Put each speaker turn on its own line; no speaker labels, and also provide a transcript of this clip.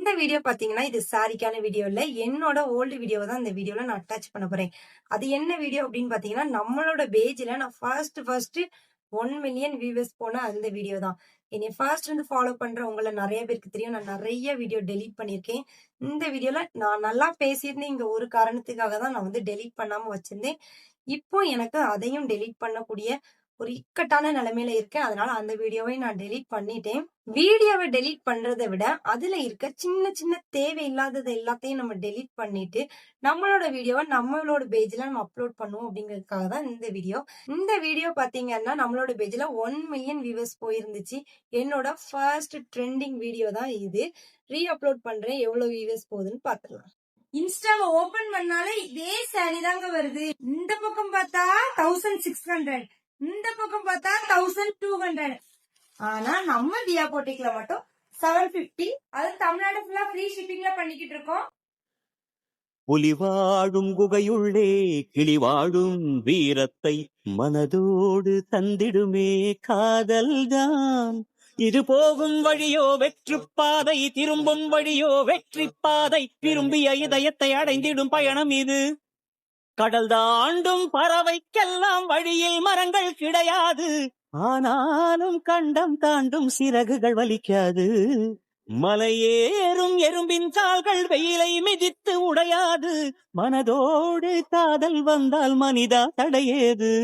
இந்த வீடியோ பாத்தீங்கன்னா இது சாரிக்கான வீடியோ இல்ல. என்னோட ஓல்டு வீடியோவை தான் இந்த வீடியோல நான் அட்டாச் பண்ண போறேன். அது என்ன வீடியோ அப்படின்னு பாத்தீங்கன்னா, நம்மளோட பேஜ்ல நான் ஃபர்ஸ்ட் 1 மில்லியன் வியூவர்ஸ் போன அந்த வீடியோ தான். என்னைய ஃபர்ஸ்ட் இருந்து ஃபாலோ பண்ற உங்கள நெறைய பேருக்கு தெரியும். நான் நெறைய வீடியோ டெலீட் பண்ணியிருக்கேன். இந்த வீடியோல நான் நல்லா பேசியிருந்தேன். இங்க ஒரு காரணத்துக்காக தான் நான் டெலீட் பண்ணாம வச்சிருந்தேன். இப்போ எனக்கு அதையும் டெலீட் பண்ணக்கூடிய ஒரு இக்கட்டான நிலைமையில இருக்கேன். அதனால அந்த வீடியோவை நான் டெலீட் பண்ணிட்டேன். வீடியோவை டெலீட் பண்றதை விட அதுல இருக்க சின்ன சின்ன தேவையில்லாதது எல்லாத்தையும் நம்ம டெலீட் பண்ணிட்டு நம்மளோட வீடியோவை நம்மளோட பேஜ்ல நம்ம அப்லோட் பண்ணுவோம் அப்படிங்கிறதுக்காக தான் இந்த வீடியோ. இந்த வீடியோ பாத்தீங்கன்னா நம்மளோட பேஜ்ல 1 மில்லியன் வியூவர்ஸ் போயிருந்துச்சு. என்னோட ஃபர்ஸ்ட் ட்ரெண்டிங் வீடியோ தான் இது. ரீ அப்லோட் பண்றேன். எவ்வளவு வியூவர்ஸ் போகுதுன்னு பாத்துக்கலாம். இன்ஸ்டாவை ஓபன் பண்ணாலே இதே சாரி தாங்க வருது. இந்த பக்கம் பார்த்தா 1600, இந்த பக்கம் பார்த்தா 1200. ஆனா நம்ம தியா போட்டிக்ல மட்டும் 750. அது தமிழ்நாடு ஃபுல்லா ஃப்ரீ ஷிப்பிங்ல பண்ணிக்கிட்டு இருக்கோம்.
புலி வாழும் குகையுள்ளே கிளி வாழும் வீரத்தை மனதோடு தந்திடுமே காதல்தான். இது போகும் வழியோ வெற்றி பாதை, திரும்பும் வழியோ வெற்றி பாதை, விரும்பிய இதயத்தை அடைந்திடும் பயணம் இது. கடல் தாண்டும் பறவைக்கெல்லாம் வழியில் மரங்கள் கிடையாது, ஆனாலும் கண்டம் தாண்டும் சிறகுகள் வலிக்காது. மலையேறும் எறும்பின் கால்கள் வெயிலை மிதித்து உடையாது, மனதோடு காதல் வந்தால் மனிதா தடையேது.